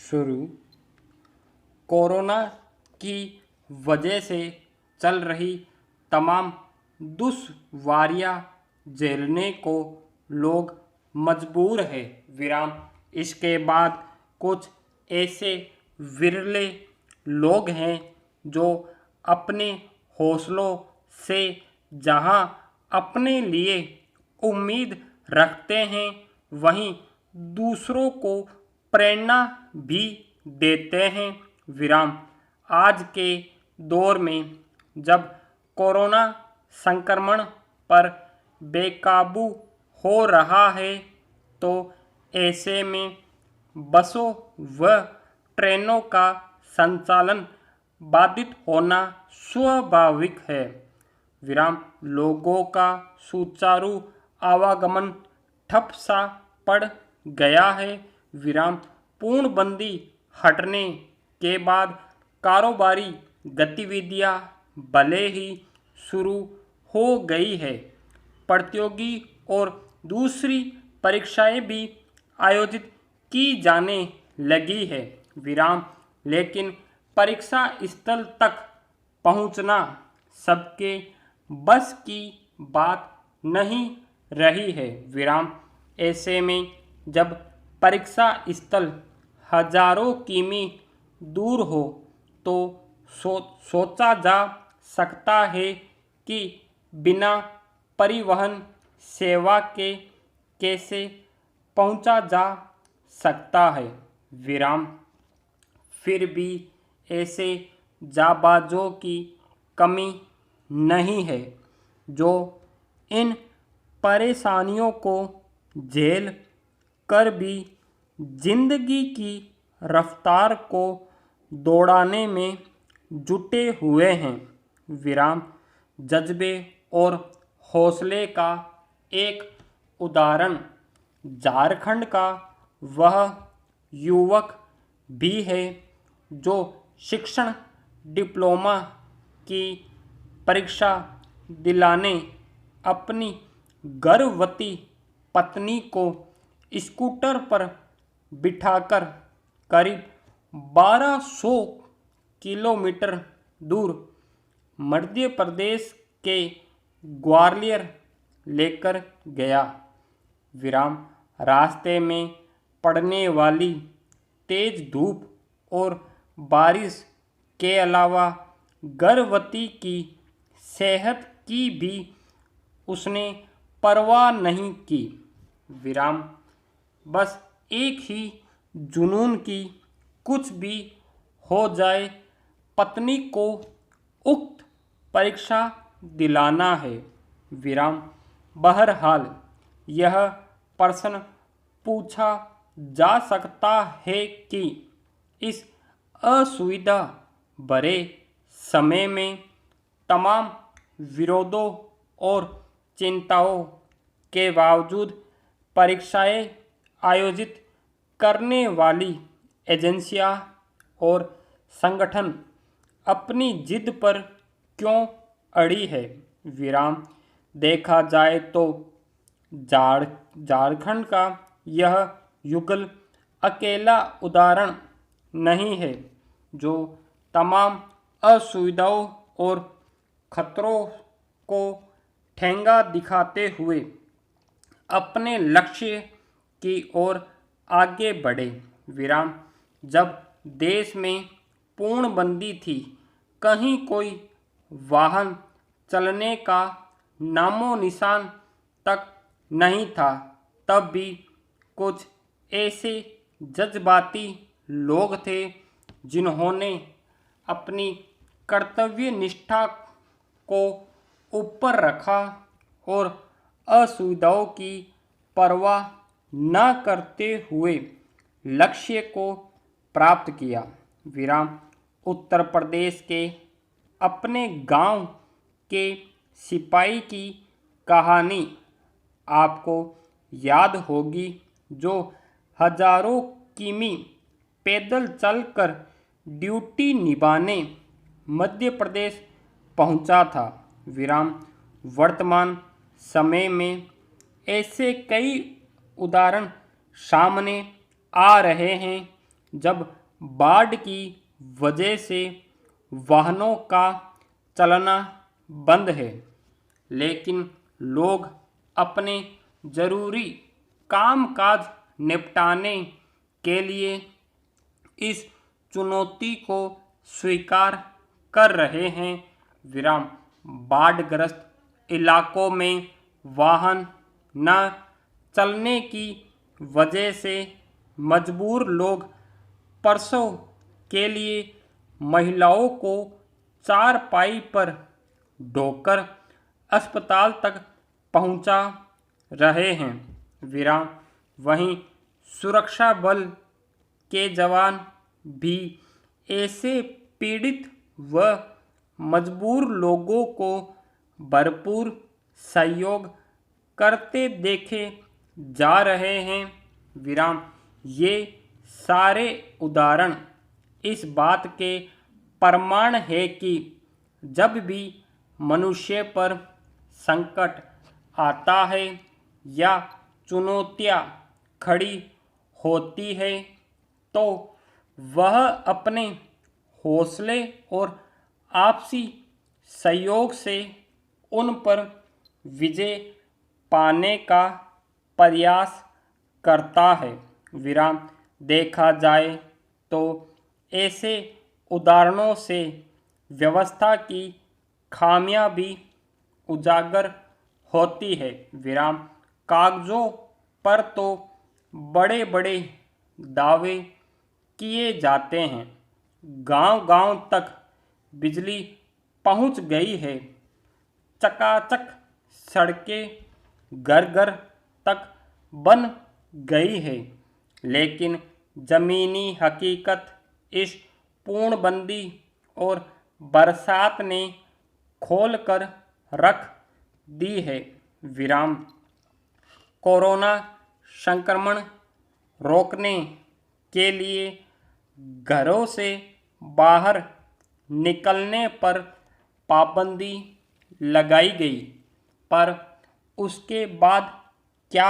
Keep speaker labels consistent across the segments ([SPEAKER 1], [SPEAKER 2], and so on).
[SPEAKER 1] शुरू। कोरोना की वजह से चल रही तमाम दुश्वारियां झेलने को लोग मजबूर है। विराम। इसके बाद कुछ ऐसे विरले लोग हैं जो अपने हौसलों से जहां अपने लिए उम्मीद रखते हैं वहीं दूसरों को प्रेरणा भी देते हैं। विराम। आज के दौर में जब कोरोना संक्रमण पर बेकाबू हो रहा है तो ऐसे में बसों व ट्रेनों का संचालन बाधित होना स्वाभाविक है। विराम। लोगों का सुचारू आवागमन ठप सा पड़ गया है। विराम। पूर्णबंदी हटने के बाद कारोबारी गतिविधियां भले ही शुरू हो गई है, प्रतियोगी और दूसरी परीक्षाएं भी आयोजित की जाने लगी है। विराम। लेकिन परीक्षा स्थल तक पहुंचना सबके बस की बात नहीं रही है। विराम। ऐसे में जब परीक्षा स्थल हजारों किमी दूर हो तो सोचा जा सकता है कि बिना परिवहन सेवा के कैसे पहुंचा जा सकता है। विराम। फिर भी ऐसे जाबाजों की कमी नहीं है जो इन परेशानियों को झेल कर भी जिंदगी की रफ्तार को दौड़ाने में जुटे हुए हैं। विराम। जज्बे और हौसले का एक उदाहरण झारखंड का वह युवक भी है जो शिक्षण डिप्लोमा की परीक्षा दिलाने अपनी गर्भवती पत्नी को स्कूटर पर बिठाकर करीब 1200 किलोमीटर दूर मध्य प्रदेश के ग्वालियर लेकर गया। विराम। रास्ते में पड़ने वाली तेज धूप और बारिश के अलावा गर्भवती की सेहत की भी उसने परवाह नहीं की। विराम। बस एक ही जुनून की कुछ भी हो जाए पत्नी को उक्त परीक्षा दिलाना है। विराम। बहरहाल यह प्रश्न पूछा जा सकता है कि इस असुविधा भरे समय में तमाम विरोधों और चिंताओं के बावजूद परीक्षाएं आयोजित करने वाली एजेंसियां और संगठन अपनी जिद पर क्यों अड़ी है। विराम। देखा जाए तो झारखंड का यह युगल अकेला उदाहरण नहीं है जो तमाम असुविधाओं और खतरों को ठेंगा दिखाते हुए अपने लक्ष्य की ओर आगे बढ़े। विराम। जब देश में पूर्णबंदी थी, कहीं कोई वाहन चलने का नामो निशान तक नहीं था, तब भी कुछ ऐसे जज्बाती लोग थे जिन्होंने अपनी कर्तव्य निष्ठा को ऊपर रखा और असुविधाओं की परवाह न करते हुए लक्ष्य को प्राप्त किया। विराम। उत्तर प्रदेश के अपने गांव के सिपाही की कहानी आपको याद होगी जो हजारों किमी पैदल चलकर ड्यूटी निभाने मध्य प्रदेश पहुंचा था। विराम। वर्तमान समय में ऐसे कई उदाहरण सामने आ रहे हैं जब बाढ़ की वजह से वाहनों का चलना बंद है, लेकिन लोग अपने ज़रूरी कामकाज निपटाने के लिए इस चुनौती को स्वीकार कर रहे हैं। विराम बाढ़ग्रस्त इलाकों में वाहन न चलने की वजह से मजबूर लोग प्रसव के लिए महिलाओं को चारपाई पर ढोकर अस्पताल तक पहुंचा रहे हैं। विराम वहीं सुरक्षा बल के जवान भी ऐसे पीड़ित व मजबूर लोगों को भरपूर सहयोग करते देखे जा रहे हैं। विराम ये सारे उदाहरण इस बात के प्रमाण है कि जब भी मनुष्य पर संकट आता है या चुनौतियाँ खड़ी होती है, तो वह अपने हौसले और आपसी सहयोग से उन पर विजय पाने का प्रयास करता है। विराम देखा जाए तो ऐसे उदाहरणों से व्यवस्था की खामियां भी उजागर होती है। विराम कागजों पर तो बड़े बड़े दावे किए जाते हैं, गांव-गांव तक बिजली पहुंच गई है, चकाचक सड़कें घर-घर तक बन गई है, लेकिन ज़मीनी हकीकत इस पूर्णबंदी और बरसात ने खोल कर रख दी है। विराम कोरोना संक्रमण रोकने के लिए घरों से बाहर निकलने पर पाबंदी लगाई गई, पर उसके बाद क्या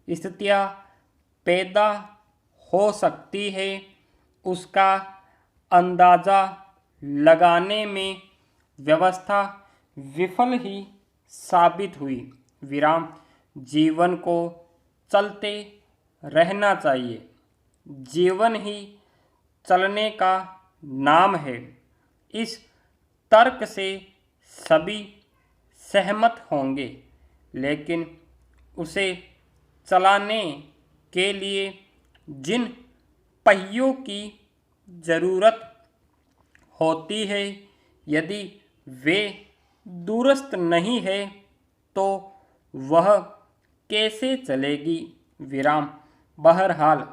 [SPEAKER 1] स्थितियां पैदा हो सकती है, उसका अंदाज़ा लगाने में व्यवस्था विफल ही साबित हुई। विराम जीवन को चलते रहना चाहिए, जीवन ही चलने का नाम है। इस तर्क से सभी सहमत होंगे, लेकिन उसे चलाने के लिए जिन पहियों की ज़रूरत होती है, यदि वे दुरुस्त नहीं है तो वह कैसे चलेगी। विराम बहरहाल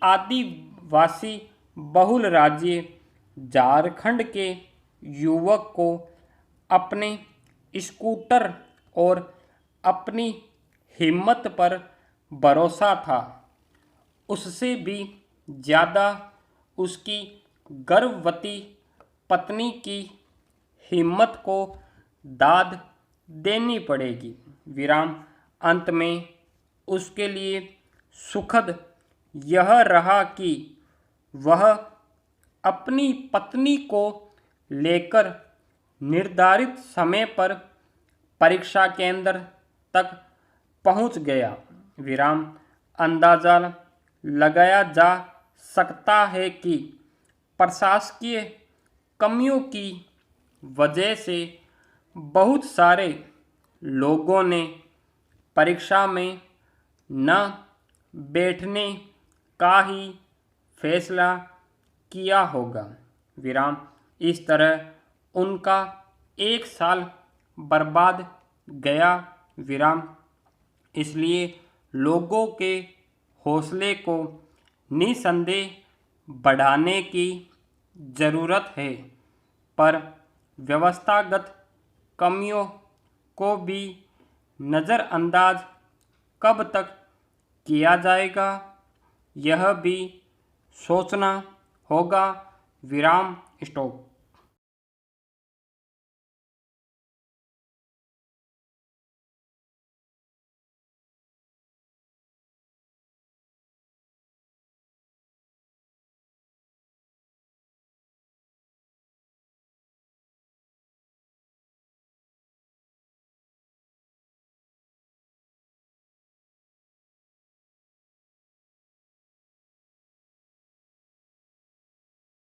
[SPEAKER 1] आदिवासी बहुल राज्य झारखंड के युवक को अपने स्कूटर और अपनी हिम्मत पर भरोसा था, उससे भी ज़्यादा उसकी गर्भवती पत्नी की हिम्मत को दाद देनी पड़ेगी। विराम अंत में उसके लिए सुखद यह रहा कि वह अपनी पत्नी को लेकर निर्धारित समय पर परीक्षा केंद्र तक पहुंच गया। विराम अंदाज़ा लगाया जा सकता है कि प्रशासकीय कमियों की वजह से बहुत सारे लोगों ने परीक्षा में न बैठने का ही फैसला किया होगा। विराम इस तरह उनका एक साल बर्बाद गया। विराम इसलिए लोगों के हौसले को निसंदेह बढ़ाने की ज़रूरत है, पर व्यवस्थागत कमियों को भी नज़रअंदाज कब तक किया जाएगा, यह भी सोचना होगा। विराम स्टॉप।